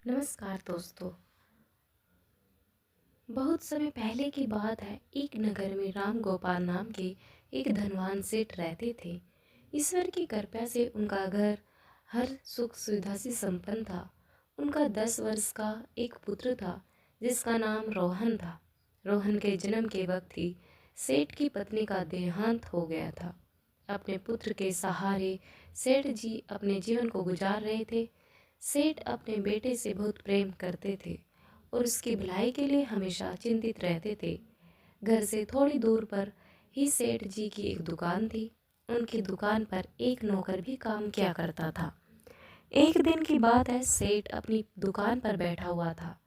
नमस्कार दोस्तों। बहुत समय पहले की बात है। एक नगर में राम गोपाल नाम के एक धनवान सेठ रहते थे। ईश्वर की कृपा से उनका घर हर सुख सुविधा से संपन्न था। उनका 10 वर्ष का एक पुत्र था जिसका नाम रोहन था। रोहन के जन्म के वक्त ही सेठ की पत्नी का देहांत हो गया था। अपने पुत्र के सहारे सेठ जी अपने जीवन को गुजार रहे थे। सेठ अपने बेटे से बहुत प्रेम करते थे और उसकी भलाई के लिए हमेशा चिंतित रहते थे। घर से थोड़ी दूर पर ही सेठ जी की एक दुकान थी। उनकी दुकान पर एक नौकर भी काम किया करता था। एक दिन की बात है, सेठ अपनी दुकान पर बैठा हुआ था।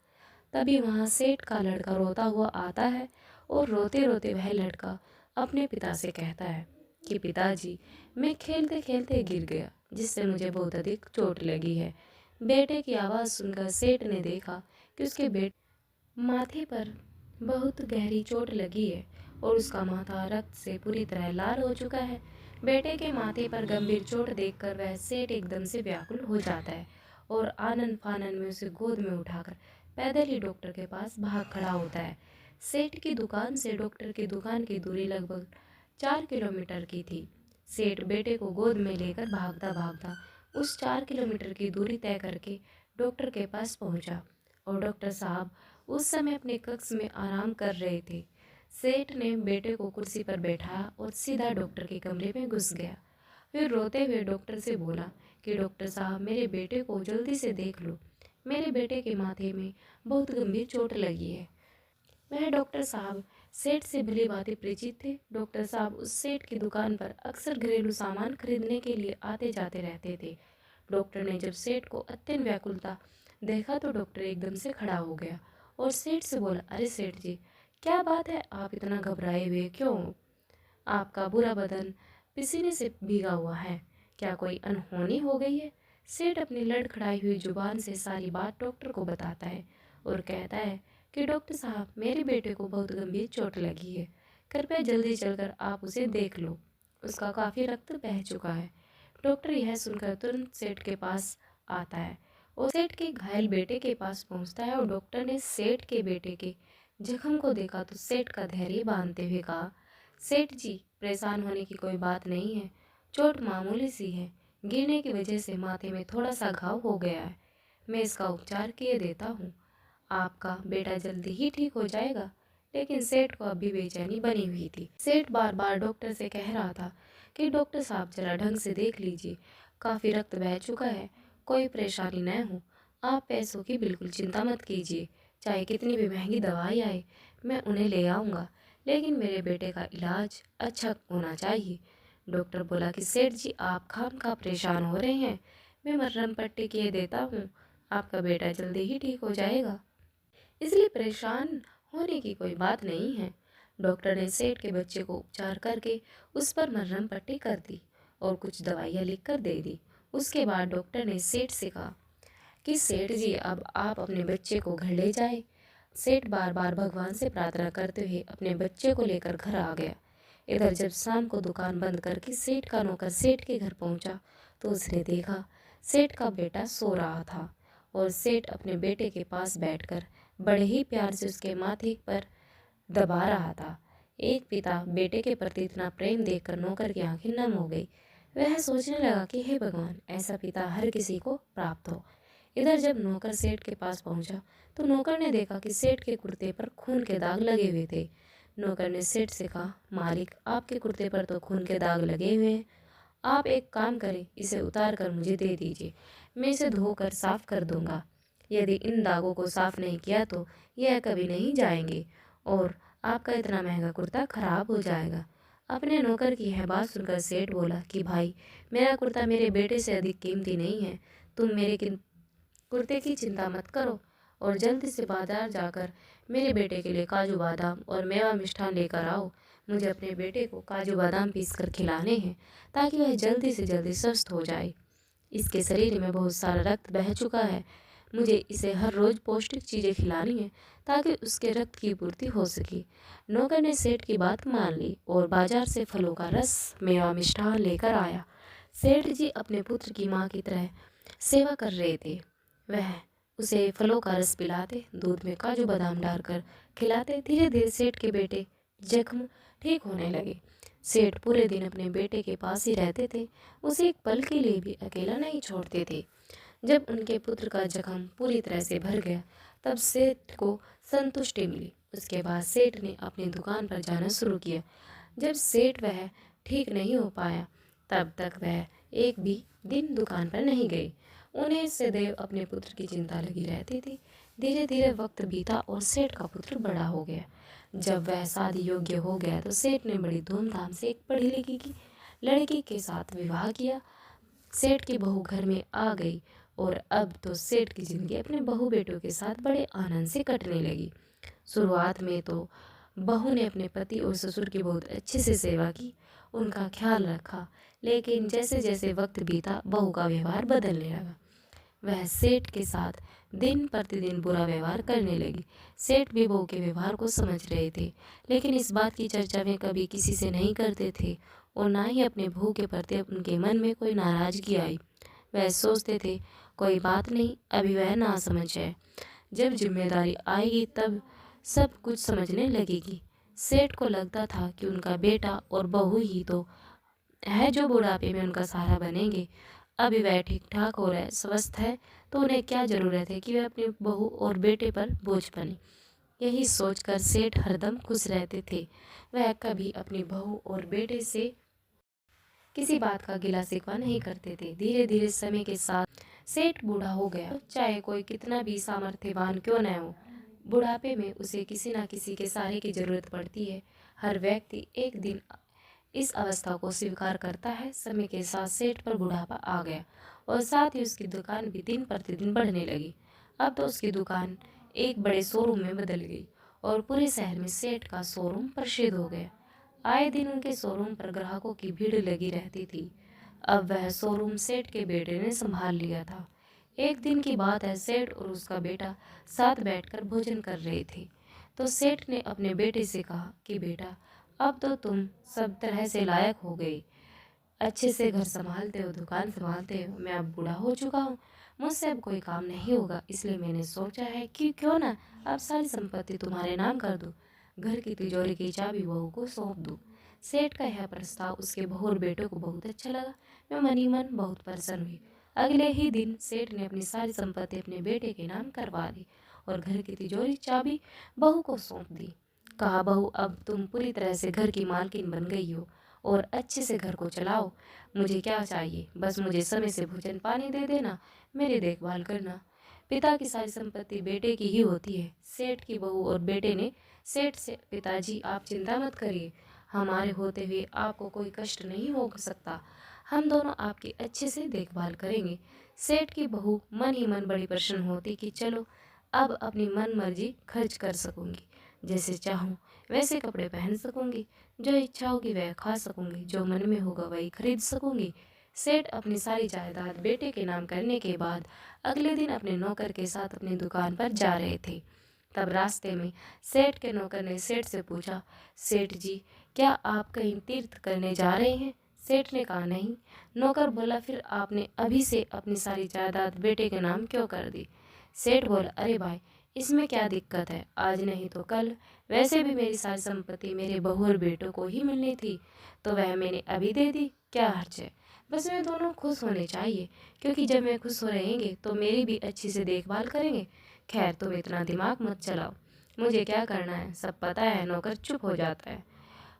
तभी वहाँ सेठ का लड़का रोता हुआ आता है और रोते रोते वह लड़का अपने पिता से कहता है कि पिताजी, मैं खेलते खेलते गिर गया जिससे मुझे बहुत अधिक चोट लगी है। बेटे की आवाज़ सुनकर सेठ ने देखा कि उसके बेटे माथे पर बहुत गहरी चोट लगी है और उसका माथा रक्त से पूरी तरह लाल हो चुका है। बेटे के माथे पर गंभीर चोट देखकर वह सेठ एकदम से व्याकुल हो जाता है और आनन फानन में उसे गोद में उठाकर पैदल ही डॉक्टर के पास भाग खड़ा होता है। सेठ की दुकान से डॉक्टर की दुकान की दूरी लगभग 4 किलोमीटर की थी। सेठ बेटे को गोद में लेकर भागता भागता उस 4 किलोमीटर की दूरी तय करके डॉक्टर के पास पहुंचा और डॉक्टर साहब उस समय अपने कक्ष में आराम कर रहे थे। सेठ ने बेटे को कुर्सी पर बैठाया और सीधा डॉक्टर के कमरे में घुस गया। फिर रोते हुए डॉक्टर से बोला कि डॉक्टर साहब, मेरे बेटे को जल्दी से देख लो। मेरे बेटे के माथे में बहुत गंभीर चोट लगी है। वह डॉक्टर साहब सेठ से भली भांति परिचित थे। डॉक्टर साहब उस सेठ की दुकान पर अक्सर घरेलू सामान खरीदने के लिए आते जाते रहते थे। डॉक्टर ने जब सेठ को अत्यंत व्याकुलता देखा तो डॉक्टर एकदम से खड़ा हो गया और सेठ से बोला, अरे सेठ जी, क्या बात है, आप इतना घबराए हुए क्यों हो? आपका पूरा बदन पसीने से भीगा हुआ है। क्या कोई अनहोनी हो गई है? सेठ अपनी लड़खड़ाई हुई जुबान से सारी बात डॉक्टर को बताता है और कहता है कि डॉक्टर साहब, मेरे बेटे को बहुत गंभीर चोट लगी है। कृपया जल्दी चलकर आप उसे देख लो। उसका काफ़ी रक्त बह चुका है। डॉक्टर यह सुनकर तुरंत सेठ के पास आता है और सेठ के घायल बेटे के पास पहुंचता है और डॉक्टर ने सेठ के बेटे के जख्म को देखा तो सेठ का धैर्य बांधते हुए कहा, सेठ जी, परेशान होने की कोई बात नहीं है। चोट मामूली सी है। गिरने की वजह से माथे में थोड़ा सा घाव हो गया है। मैं इसका उपचार किए देता हूँ। आपका बेटा जल्दी ही ठीक हो जाएगा। लेकिन सेठ को अभी बेचैनी बनी हुई थी। सेठ बार बार डॉक्टर से कह रहा था कि डॉक्टर साहब, जरा ढंग से देख लीजिए, काफ़ी रक्त बह चुका है, कोई परेशानी न हो। आप पैसों की बिल्कुल चिंता मत कीजिए, चाहे कितनी भी महंगी दवाई आए मैं उन्हें ले आऊँगा, लेकिन मेरे बेटे का इलाज अच्छा होना चाहिए। डॉक्टर बोला कि सेठ जी, आप खामखा परेशान हो रहे हैं, मैं मरहम पट्टी किए देता हूँ, आपका बेटा जल्दी ही ठीक हो जाएगा, इसलिए परेशान होने की कोई बात नहीं है। डॉक्टर ने सेठ के बच्चे को उपचार करके उस पर मरहम पट्टी कर दी और कुछ दवाइयाँ लिख कर दे दी। उसके बाद डॉक्टर ने सेठ से कहा कि सेठ जी, अब आप अपने बच्चे को घर ले जाए। सेठ बार बार भगवान से प्रार्थना करते हुए अपने बच्चे को लेकर घर आ गया। इधर जब शाम को दुकान बंद करके सेठ का नौकर सेठ के घर पहुंचा तो उसने देखा सेठ का बेटा सो रहा था और सेठ अपने बेटे के पास बैठकर बड़े ही प्यार से उसके माथे पर दबा रहा था। एक पिता बेटे के प्रति इतना प्रेम देखकर नौकर की आंखें नम हो गई। वह सोचने लगा कि हे भगवान, ऐसा पिता हर किसी को प्राप्त हो। इधर जब नौकर सेठ के पास पहुंचा तो नौकर ने देखा कि सेठ के कुर्ते पर खून के दाग लगे हुए थे। नौकर ने सेठ से कहा, मालिक, आपके कुर्ते पर तो खून के दाग लगे हुए हैं। आप एक काम करें, इसे उतार कर मुझे दे दीजिए, मैं इसे धोकर साफ कर दूंगा। यदि इन दागों को साफ नहीं किया तो यह कभी नहीं जाएंगे और आपका इतना महंगा कुर्ता खराब हो जाएगा। अपने नौकर की यह बात सुनकर सेठ बोला कि भाई, मेरा कुर्ता मेरे बेटे से अधिक कीमती नहीं है। तुम मेरे कुर्ते की चिंता मत करो और जल्दी से बाजार जाकर मेरे बेटे के लिए काजू बादाम और मेवा मिष्ठान लेकर आओ। मुझे अपने बेटे को काजू बादाम पीस कर खिलाने हैं ताकि वह जल्दी से जल्दी स्वस्थ हो जाए। इसके शरीर में बहुत सारा रक्त बह चुका है। मुझे इसे हर रोज़ पौष्टिक चीज़ें खिलानी है ताकि उसके रक्त की पूर्ति हो सके। नौकर ने सेठ की बात मान ली और बाजार से फलों का रस, मेवा मिष्ठान लेकर आया। सेठ जी अपने पुत्र की माँ की तरह सेवा कर रहे थे। वह उसे फलों का रस पिलाते, दूध में काजू बादाम डालकर खिलाते। धीरे धीरे सेठ के बेटे जख्म ठीक होने लगे। सेठ पूरे दिन अपने बेटे के पास ही रहते थे, उसे एक पल के लिए भी अकेला नहीं छोड़ते थे। जब उनके पुत्र का जख्म पूरी तरह से भर गया, तब सेठ को संतुष्टि मिली। उसके बाद सेठ ने अपनी दुकान पर जाना शुरू किया। जब सेठ वह ठीक नहीं हो पाया, तब तक वह एक भी दिन दुकान पर नहीं गए। उन्हें सदैव अपने पुत्र की चिंता लगी रहती थी। धीरे धीरे वक्त बीता और सेठ का पुत्र बड़ा हो गया। जब वह शादी योग्य हो गया तो सेठ ने बड़ी धूमधाम से एक पढ़ी लिखी की लड़की के साथ विवाह किया। सेठ की बहू घर में आ गई और अब तो सेठ की जिंदगी अपने बहू बेटों के साथ बड़े आनंद से कटने लगी। शुरुआत में तो बहू ने अपने पति और ससुर की बहुत अच्छे से सेवा की, उनका ख्याल रखा। लेकिन जैसे जैसे वक्त बीता, बहू का व्यवहार बदलने लगा। वह सेठ के साथ दिन प्रतिदिन बुरा व्यवहार करने लगी। सेठ भी बहू के व्यवहार को समझ रहे थे, लेकिन इस बात की चर्चा वे कभी किसी से नहीं करते थे और ना ही अपने बहू के प्रति उनके मन में कोई नाराजगी आई। वह सोचते थे, कोई बात नहीं, अभी वह ना समझ है, जब जिम्मेदारी आएगी तब सब कुछ समझने लगेगी। सेठ को लगता था कि उनका बेटा और बहू ही तो है जो बुढ़ापे में उनका सहारा बनेंगे। अभी वह ठीक ठाक हो रहे, स्वस्थ है, तो उन्हें क्या जरूरत है कि वे अपनी बहू और बेटे पर बोझ बने। यही सोचकर सेठ हरदम खुश रहते थे। वह कभी अपनी बहू और बेटे से किसी बात का गिला शिकवा नहीं करते थे। धीरे धीरे समय के साथ सेठ बूढ़ा हो गया। चाहे कोई कितना भी सामर्थ्यवान क्यों न हो, बुढ़ापे में उसे किसी न किसी के सहारे की जरूरत पड़ती है। हर व्यक्ति एक दिन इस अवस्था को स्वीकार करता है। समय के साथ सेठ पर बुढ़ापा आ गया और साथ ही उसकी दुकान भी दिन प्रतिदिन बढ़ने लगी। अब तो उसकी दुकान एक बड़े शोरूम में बदल गई और पूरे शहर में सेठ का शोरूम प्रसिद्ध हो गया। आए दिन उनके शोरूम पर ग्राहकों की भीड़ लगी रहती थी। अब वह शोरूम सेठ के बेटे ने संभाल लिया था। एक दिन की बात है, सेठ और उसका बेटा साथ बैठकर भोजन कर रहे थे, तो सेठ ने अपने बेटे से कहा कि बेटा, अब तो तुम सब तरह से लायक हो गए, अच्छे से घर संभालते हो, दुकान संभालते हो। मैं अब बूढ़ा हो चुका हूँ, मुझसे अब कोई काम नहीं होगा, इसलिए मैंने सोचा है कि क्यों ना अब सारी संपत्ति तुम्हारे नाम कर दूँ, घर की तिजोरी की चाबी बहू को सौंप दूँ। सेठ का यह प्रस्ताव उसके बहू और बेटे को बहुत अच्छा लगा। मैं मन ही मन बहुत प्रसन्न हुई। अगले ही दिन सेठ ने अपनी सारी संपत्ति अपने बेटे के नाम करवा दी और घर की तिजोरी चाबी बहू को सौंप दी। कहा, बहू, अब तुम पूरी तरह से घर की मालकिन बन गई हो और अच्छे से घर को चलाओ। मुझे क्या चाहिए, बस मुझे समय से भोजन पानी दे देना, मेरी देखभाल करना। पिता की सारी संपत्ति बेटे की ही होती है। सेठ की बहू और बेटे ने सेठ से, पिताजी आप चिंता मत करिए, हमारे होते हुए आपको कोई कष्ट नहीं हो सकता, हम दोनों आपकी अच्छे से देखभाल करेंगे। सेठ की बहू मन ही मन बड़ी प्रसन्न होती कि चलो अब अपनी मन मर्जी खर्च कर सकूंगी, जैसे चाहूँ वैसे कपड़े पहन सकूंगी, जो इच्छा होगी वह खा सकूंगी, जो मन में होगा वही खरीद सकूंगी। सेठ अपनी सारी जायदाद बेटे के नाम करने के बाद अगले दिन अपने नौकर के साथ अपनी दुकान पर जा रहे थे। तब रास्ते में सेठ के नौकर ने सेठ से पूछा, सेठ जी, क्या आप कहीं तीर्थ करने जा रहे हैं? सेठ ने कहा, नहीं। नौकर बोला, फिर आपने अभी से अपनी सारी जायदाद बेटे के नाम क्यों कर दी? सेठ बोला, अरे भाई, इसमें क्या दिक्कत है, आज नहीं तो कल, वैसे भी मेरी सारी संपत्ति मेरे बहू और बेटों को ही मिलनी थी, तो वह मैंने अभी दे दी, क्या हर्ज है? बस वे दोनों खुश होने चाहिए, क्योंकि जब वे खुश हो रहेंगे तो मेरी भी अच्छी से देखभाल करेंगे। खैर, तुम इतना दिमाग मत चलाओ, मुझे क्या करना है सब पता है। नौकर चुप हो जाता है।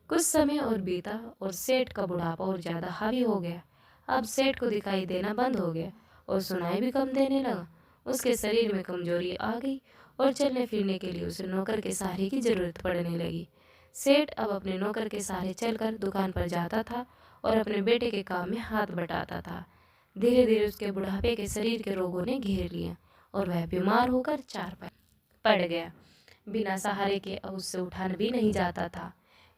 कुछ समय और बीता और सेठ का बुढ़ापा और ज़्यादा हावी हो गया। अब सेठ को दिखाई देना बंद हो गया और सुनाई भी कम देने लगा। उसके शरीर में कमजोरी आ गई और चलने फिरने के लिए उसे नौकर के सहारे की जरूरत पड़ने लगी। सेठ अब अपने नौकर के सहारे चलकर दुकान पर जाता था और अपने बेटे के काम में हाथ बटाता था। धीरे धीरे उसके बुढ़ापे के शरीर के रोगों ने घेर लिया और वह बीमार होकर चारपाई पड़ गया। बिना सहारे के अब उससे उठान भी नहीं जाता था।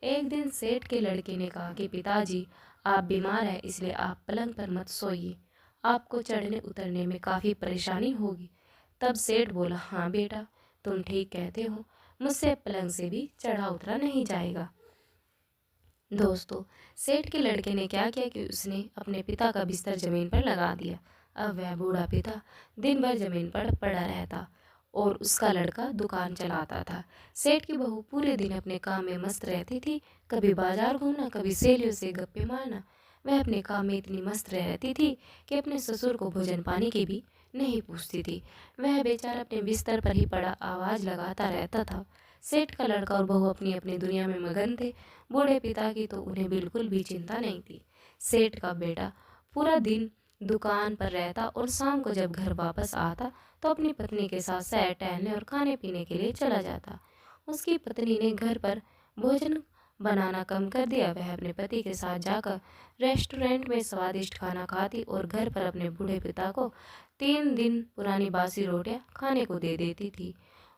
एक दिन सेठ के लड़के ने कहा कि पिताजी, आप बीमार हैं, इसलिए आप पलंग पर मत सोइए, आपको चढ़ने उतरने में काफ़ी परेशानी होगी। तब सेठ बोला, हाँ बेटा, तुम ठीक कहते हो, मुझसे पलंग से भी चढ़ा उतरा नहीं जाएगा। दोस्तों, सेठ के लड़के ने क्या किया कि उसने अपने पिता का बिस्तर जमीन पर लगा दिया। अब वह बूढ़ा पिता दिन भर जमीन पर पड़ा रहता और उसका लड़का दुकान चलाता था। सेठ की बहू पूरे दिन अपने काम में मस्त रहती थी, कभी बाजार घूमना, कभी सहेलियों से गप्पे मारना। वह अपने काम में इतनी मस्त रहती थी कि अपने ससुर को भोजन पानी की भी नहीं पूछती थी। वह बेचारा अपने बिस्तर पर ही पड़ा आवाज लगाता रहता था। सेठ का लड़का और बहू अपनी अपनी दुनिया में मगन थे। बूढ़े पिता की तो उन्हें बिल्कुल भी चिंता नहीं थी। सेठ का बेटा पूरा दिन दुकान पर रहता और शाम को जब घर वापस आता तो अपनी पत्नी के साथ सैर टहलने और खाने पीने के लिए चला जाता। उसकी पत्नी ने घर पर भोजन बनाना कम कर दिया। वह अपने पति के साथ जाकर रेस्टोरेंट में स्वादिष्ट खाना खाती और घर पर अपने बूढ़े पिता को 3 दिन पुरानी बासी रोटियां खाने को दे देती थी।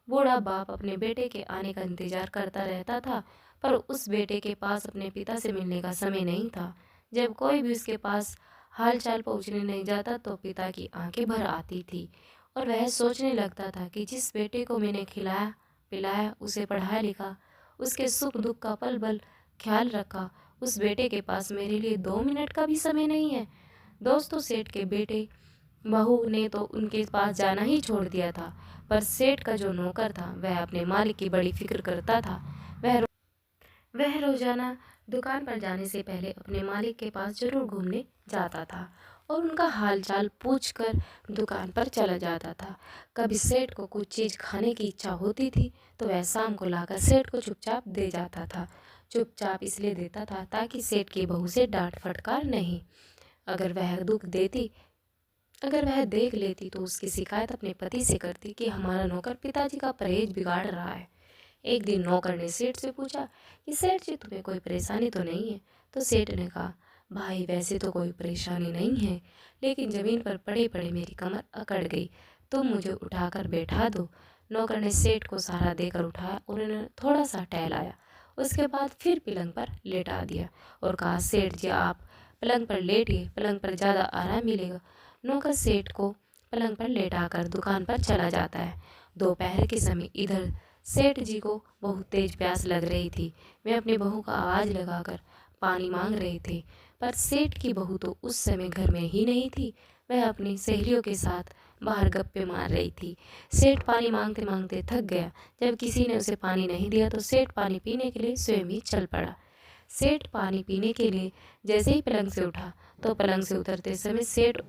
बूढ़ा बाप अपने बेटे के आने का इंतजार करता रहता था, पर उस बेटे के पास अपने पिता से मिलने का समय नहीं था। जब कोई भी उसके पास हालचाल पूछने नहीं जाता तो पिता की आंखें भर आती थी और वह सोचने लगता था कि जिस बेटे को मैंने खिलाया पिलाया, उसे पढ़ाया लिखा, उसके सुख दुख का पल पल ख्याल रखा, उस बेटे के पास मेरे लिए 2 मिनट का भी समय नहीं है। दोस्तों, सेठ के बेटे बहू ने तो उनके पास जाना ही छोड़ दिया था, पर सेठ का जो नौकर था वह अपने मालिक की बड़ी फिक्र करता था। वह वह रोजाना दुकान पर जाने से पहले अपने मालिक के पास जरूर घूमने जाता था और उनका हालचाल पूछकर दुकान पर चला जाता था। कभी सेठ को कुछ चीज़ खाने की इच्छा होती थी तो वह शाम को लाकर सेठ को चुपचाप दे जाता था। चुपचाप इसलिए देता था ताकि सेठ की बहू से डांट फटकार नहीं। अगर वह दुख देती अगर वह देख लेती तो उसकी शिकायत अपने पति से करती कि हमारा नौकर पिताजी का परहेज बिगाड़ रहा है। एक दिन नौकर ने सेठ से पूछा कि सेठ जी, तुम्हें कोई परेशानी तो नहीं है? तो सेठ ने कहा, भाई वैसे तो कोई परेशानी नहीं है, लेकिन जमीन पर पड़े पड़े मेरी कमर अकड़ गई, तुम मुझे उठाकर बैठा दो। नौकर ने सेठ को सहारा देकर उठाया और उन्हें थोड़ा सा टहलाया। उसके बाद फिर पलंग पर लेटा दिया और कहा, सेठ जी आप पलंग पर लेटिए, पलंग पर ज़्यादा आराम मिलेगा। नौकर सेठ को पलंग पर लेटाकर दुकान पर चला जाता है। दोपहर के समय इधर सेठ जी को बहुत तेज प्यास लग रही थी। वे अपनी बहू का आवाज़ लगाकर पानी मांग रहे थे, पर सेठ की बहू तो उस समय घर में ही नहीं थी। वह अपनी सहेलियों के साथ बाहर गप्पे मार रही थी। सेठ पानी मांगते मांगते थक गया। जब किसी ने उसे पानी नहीं दिया तो सेठ पानी पीने के लिए स्वयं ही चल पड़ा। सेठ पानी पीने के लिए जैसे ही पलंग से उठा तो पलंग से उतरते समय सेठ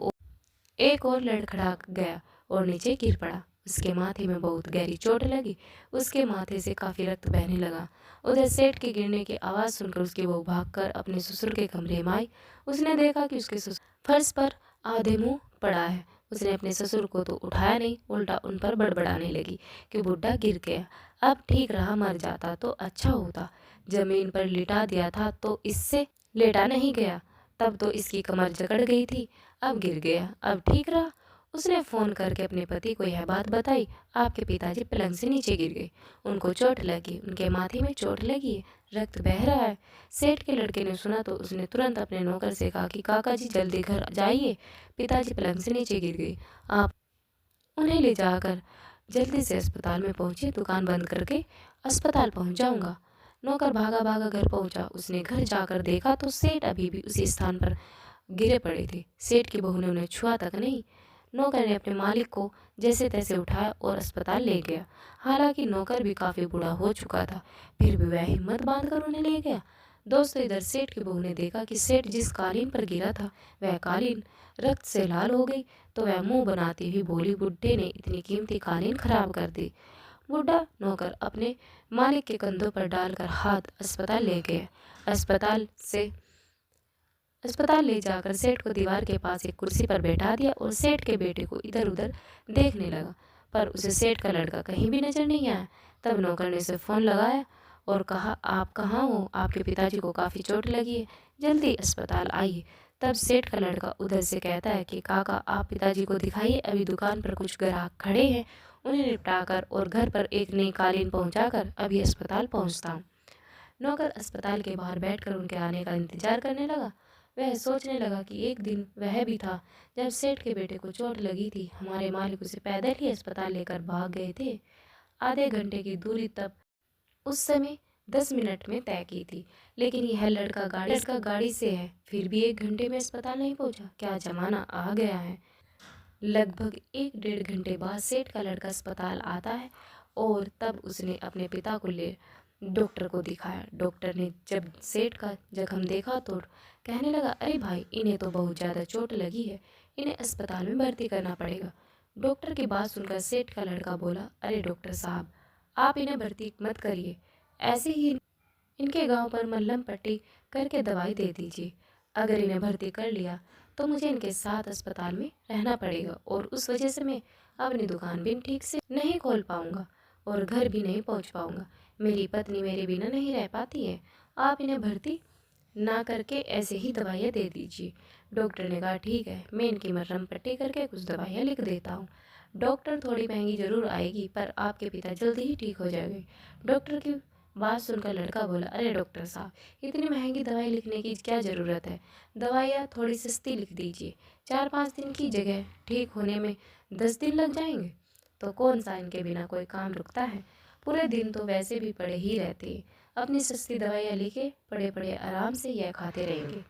एक और लड़खड़ा गया और नीचे गिर पड़ा। उसके माथे में बहुत गहरी चोट लगी। उसके माथे से काफी रक्त बहने लगा। उधर सेठ के गिरने की आवाज सुनकर उसकी बहू भागकर अपने ससुर के कमरे में आई। उसने देखा कि उसके ससुर फर्श पर आधे मुंह पड़ा है। उसने अपने ससुर को तो उठाया नहीं, उल्टा उन पर बड़बड़ाने लगी कि बुढ़ा गिर गया, अब ठीक रहा, मर जाता तो अच्छा होता, जमीन पर लिटा दिया था तो इससे लेटा नहीं गया, तब तो इसकी कमर जकड़ गई थी, अब गिर गया, अब ठीक रहा। उसने फोन करके अपने पति को यह बात बताई, आपके पिताजी पलंग से नीचे गिर गए, उनको चोट लगी, उनके माथे में चोट लगी है, रक्त बह रहा है। सेठ के लड़के ने सुना तो उसने तुरंत अपने नौकर से कहा कि काका जी जल्दी घर जाइए, पिताजी पलंग से नीचे गिर गए, आप उन्हें ले जाकर जल्दी से अस्पताल में पहुंचे, दुकान बंद करके अस्पताल पहुंच जाऊंगा। नौकर भागा भागा घर पहुंचा। उसने घर जाकर देखा तो सेठ अभी भी उसी स्थान पर गिरे पड़े थे। सेठ की बहू ने उन्हें छुआ तक नहीं। नौकर ने अपने मालिक को जैसे तैसे उठाया और अस्पताल ले गया। हालांकि नौकर भी काफी बूढ़ा हो चुका था, फिर भी वह हिम्मत बांधकर उन्हें ले गया। दोस्तों, इधर सेठ की बहू ने देखा कि सेठ जिस कालीन पर गिरा था वह कालीन रक्त से लाल हो गई, तो वह मुंह बनाती हुई बोली, बुड्ढे ने इतनी कीमती कालीन खराब कर दी। बूढ़ा नौकर अपने मालिक के कंधों पर डालकर हाथ अस्पताल ले गया। अस्पताल से अस्पताल ले जाकर सेठ को दीवार के पास एक कुर्सी पर बैठा दिया और सेठ के बेटे को इधर उधर देखने लगा, पर उसे सेठ का लड़का कहीं भी नजर नहीं आया। तब नौकर ने उसे फोन लगाया और कहा, आप कहाँ हो? आपके पिताजी को काफी चोट लगी है, जल्दी अस्पताल आइए। तब सेठ का लड़का उधर से कहता है कि काका आप पिताजी को दिखाइए, अभी दुकान पर कुछ ग्राहक खड़े हैं, उन्हें निपटाकर और घर पर एक नई कालीन पहुंचाकर अभी अस्पताल पहुंचता हूँ। नौकर अस्पताल के बाहर बैठकर उनके आने का इंतजार करने लगा। वह सोचने लगा कि एक दिन वह भी था जब सेठ के बेटे को चोट लगी थी, हमारे मालिक उसे पैदल ही अस्पताल लेकर भाग गए थे। आधे घंटे की दूरी तब उस समय 10 मिनट में तय की थी, लेकिन यह लड़का गाड़ी से है, फिर भी 1 घंटे में अस्पताल नहीं पहुंचा। क्या जमाना आ गया है। लगभग 1 डेढ़ घंटे बाद सेठ का लड़का अस्पताल आता है और तब उसने अपने पिता को ले डॉक्टर को दिखाया। डॉक्टर ने जब सेठ का जख्म देखा तो कहने लगा, अरे भाई, इन्हें तो बहुत ज़्यादा चोट लगी है, इन्हें अस्पताल में भर्ती करना पड़ेगा। डॉक्टर की बात सुनकर सेठ का लड़का बोला, अरे डॉक्टर साहब, आप इन्हें भर्ती मत करिए, ऐसे ही इनके गांव पर मल्लम पट्टी करके दवाई दे दीजिए। अगर इन्हें भर्ती कर लिया तो मुझे इनके साथ अस्पताल में रहना पड़ेगा और उस वजह से मैं अपनी दुकान भी ठीक से नहीं खोल पाऊंगा और घर भी नहीं पहुंच पाऊंगा। मेरी पत्नी मेरे बिना नहीं रह पाती है। आप इन्हें भर्ती ना करके ऐसे ही दवाइयाँ दे दीजिए। डॉक्टर ने कहा, ठीक है, मैं इनकी मरहम पट्टी करके कुछ दवाइयाँ लिख देता हूँ। डॉक्टर थोड़ी महंगी ज़रूर आएगी पर आपके पिता जल्दी ही ठीक हो जाएंगे। डॉक्टर की बात सुनकर लड़का बोला, अरे डॉक्टर साहब, इतनी महंगी दवाई लिखने की क्या ज़रूरत है, दवाइयाँ थोड़ी सस्ती लिख दीजिए। 4-5 दिन की जगह ठीक होने में 10 दिन लग जाएंगे। तो कौन सा इनके बिना कोई काम रुकता है, पूरे दिन तो वैसे भी पड़े ही रहते हैं। अपनी सस्ती दवाइयाँ लिखे पड़े पड़े आराम से यह खाते रहेंगे।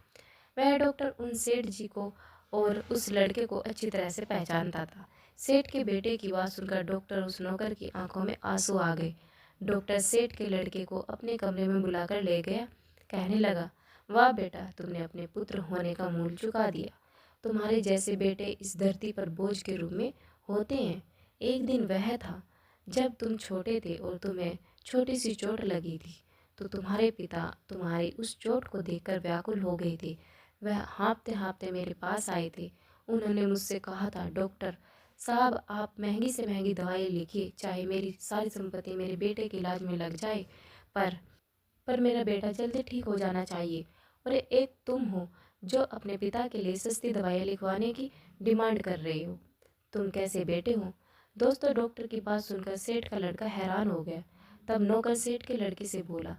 वह डॉक्टर उन सेठ जी को और उस लड़के को अच्छी तरह से पहचानता था। सेठ के बेटे की बात सुनकर डॉक्टर उस नौकर की आंखों में आंसू आ गए। डॉक्टर सेठ के लड़के को अपने कमरे में बुलाकर ले गया। कहने लगा, वाह बेटा, तुमने अपने पुत्र होने का मूल चुका दिया। तुम्हारे जैसे बेटे इस धरती पर बोझ के रूप में होते हैं। एक दिन वह था जब तुम छोटे थे और तुम्हें छोटी सी चोट लगी थी, तो तुम्हारे पिता तुम्हारी उस चोट को देखकर व्याकुल हो गए थे। वह हाँफते हाँफते मेरे पास आए थे। उन्होंने मुझसे कहा था, डॉक्टर साहब, आप महंगी से महंगी दवाई लिखिए, चाहे मेरी सारी संपत्ति मेरे बेटे के इलाज में लग जाए, पर मेरा बेटा जल्दी ठीक हो जाना चाहिए। और एक तुम हो जो अपने पिता के लिए सस्ती दवाइयाँ लिखवाने की डिमांड कर रहे हो। तुम कैसे बेटे हो? दोस्तों, डॉक्टर की बात सुनकर सेठ का लड़का हैरान हो गया। तब नौकर सेठ के लड़के से बोला,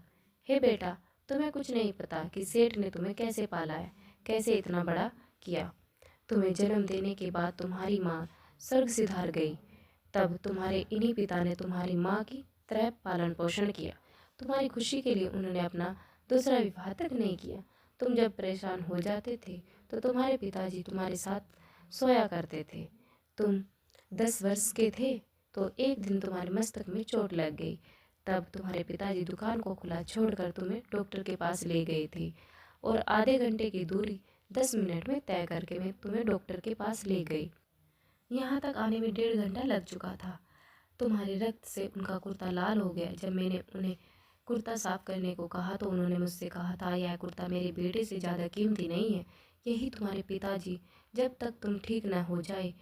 हे बेटा, तुम्हें कुछ नहीं पता कि सेठ ने तुम्हें कैसे पाला है, कैसे इतना बड़ा किया। तुम्हें जन्म देने के बाद तुम्हारी माँ स्वर्ग सिधार गई, तब तुम्हारे इन्हीं पिता ने तुम्हारी माँ की तरह पालन पोषण किया। तुम्हारी खुशी के लिए उन्होंने अपना दूसरा विवाह तक नहीं किया। तुम जब परेशान हो जाते थे तो तुम्हारे पिताजी तुम्हारे साथ सोया करते थे। तुम 10 वर्ष के थे तो एक दिन तुम्हारे मस्तक में चोट लग गई। तब तुम्हारे पिताजी दुकान को खुला छोड़कर तुम्हें डॉक्टर के पास ले गए थे और आधे घंटे की दूरी 10 मिनट में तय करके मैं तुम्हें डॉक्टर के पास ले गई। यहाँ तक आने में 1.5 घंटा लग चुका था। तुम्हारे रक्त से उनका कुर्ता लाल हो गया। जब मैंने उन्हें कुर्ता साफ करने को कहा तो उन्होंने मुझसे कहा था, यह कुर्ता मेरे बेटे से ज़्यादा कीमती नहीं है। यही तुम्हारे पिताजी जब तक तुम ठीक न हो जाए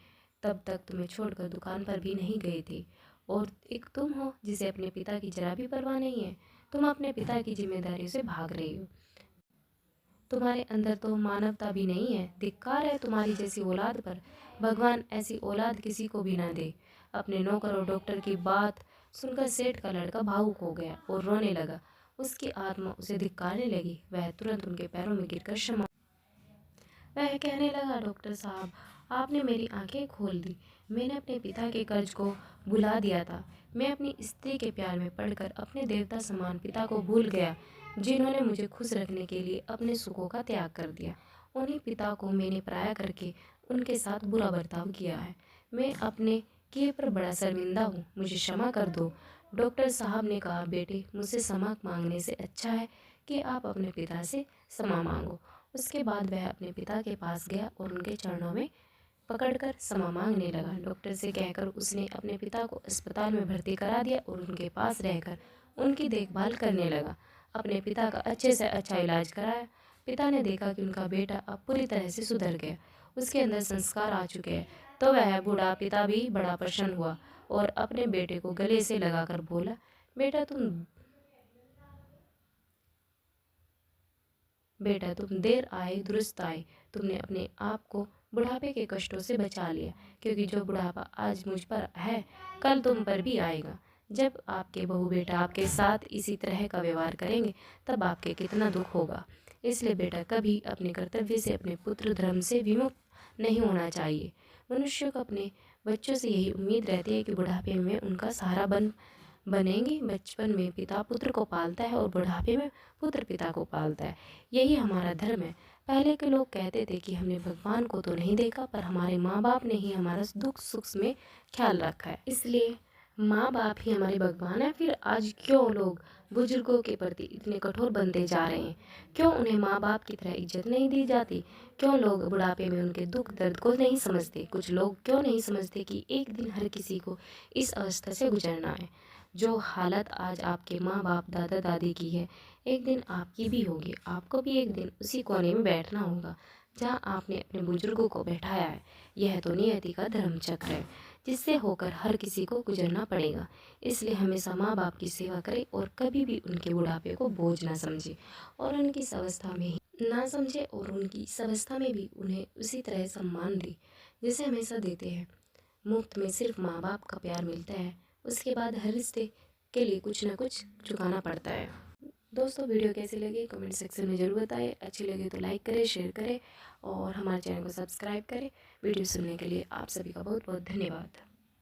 तब तक तुम्हें छोड़कर दुकान पर भी नहीं गए थे। और एक तुम हो जिसे अपने पिता की जरा भी परवाह नहीं है। तुम अपने पिता की जिम्मेदारियों से भाग रही हो। तुम्हारे अंदर तो मानवता भी नहीं है। धिक्कार है तुम्हारी जैसी औलाद पर। भगवान ऐसी औलाद किसी को भी ना दे। अपने नौकर और डॉक्टर की बात सुनकर सेठ का लड़का भावुक हो गया और रोने लगा। उसकी आत्मा उसे धिक्कारने लगी। वह तुरंत उनके पैरों में गिरकर क्षमा। वह कहने लगा, डॉक्टर साहब, आपने मेरी आंखें खोल दी। मैंने अपने पिता के कर्ज को भुला दिया था। मैं अपनी स्त्री के प्यार में पड़कर अपने देवता समान पिता को भूल गया, जिन्होंने मुझे खुश रखने के लिए अपने सुखों का त्याग कर दिया। उन्हीं पिता को मैंने पराया करके उनके साथ बुरा बर्ताव किया है। मैं अपने किए पर बड़ा शर्मिंदा हूँ। मुझे क्षमा कर दो। डॉक्टर साहब ने कहा, बेटे, मुझसे क्षमा मांगने से अच्छा है कि आप अपने पिता से क्षमा मांगो। उसके बाद वह अपने पिता के पास गया और उनके चरणों में पकड़कर क्षमा मांगने लगा। डॉक्टर से कहकर उसने अपने पिता को अस्पताल में भर्ती करा दिया और उनके पास रहकर उनकी देखभाल करने लगा। अपने पिता का अच्छे से अच्छा इलाज कराया। पिता ने देखा कि उनका बेटा अब पूरी तरह से सुधर गया, उसके अंदर संस्कार आ चुके हैं, तो वह बूढ़ा पिता भी बड़ा प्रसन्न हुआ और अपने बेटे को गले से लगाकर बोला, बेटा तुम देर आए दुरुस्त आए। तुमने अपने आप को बुढ़ापे के कष्टों से बचा लिया, क्योंकि जो बुढ़ापा आज मुझ पर है कल तुम पर भी आएगा। जब आपके बहू बेटा आपके साथ इसी तरह का व्यवहार करेंगे तब आपके कितना दुख होगा। इसलिए बेटा, कभी अपने कर्तव्य से, अपने पुत्र धर्म से विमुख नहीं होना चाहिए। मनुष्य को अपने बच्चों से यही उम्मीद रहती है कि बुढ़ापे में उनका सहारा बनेंगे। बचपन में पिता पुत्र को पालता है और बुढ़ापे में पुत्र पिता को पालता है। यही हमारा धर्म है। पहले के लोग कहते थे कि हमने भगवान को तो नहीं देखा, पर हमारे माँ बाप ने ही हमारा दुख सुख में ख्याल रखा है, इसलिए माँ बाप ही हमारे भगवान है। फिर आज क्यों लोग बुजुर्गों के प्रति इतने कठोर बनते जा रहे हैं? क्यों उन्हें माँ बाप की तरह इज्जत नहीं दी जाती? क्यों लोग बुढ़ापे में उनके दुख दर्द को नहीं समझते? कुछ लोग क्यों नहीं समझते कि एक दिन हर किसी को इस अवस्था से गुजरना है? जो हालत आज आपके माँ बाप दादा दादी की है, एक दिन आपकी भी होगी। आपको भी एक दिन उसी कोने में बैठना होगा जहाँ आपने अपने बुजुर्गों को बैठाया है। यह तो नियति का धर्म चक्र है जिससे होकर हर किसी को गुजरना पड़ेगा। इसलिए हमेशा माँ बाप की सेवा करें और कभी भी उनके बुढ़ापे को बोझ ना समझे और उनकी इस अवस्था में ही ना समझे, और उनकी इस अवस्था में भी उन्हें उसी तरह सम्मान दे जैसे हमेशा देते हैं। मुफ्त में सिर्फ माँ बाप का प्यार मिलता है, उसके बाद हर रिश्ते के लिए कुछ ना कुछ चुकाना पड़ता है। दोस्तों, वीडियो कैसी लगी कमेंट सेक्शन में ज़रूर बताएं। अच्छी लगे तो लाइक करें, शेयर करें और हमारे चैनल को सब्सक्राइब करें। वीडियो सुनने के लिए आप सभी का बहुत बहुत धन्यवाद।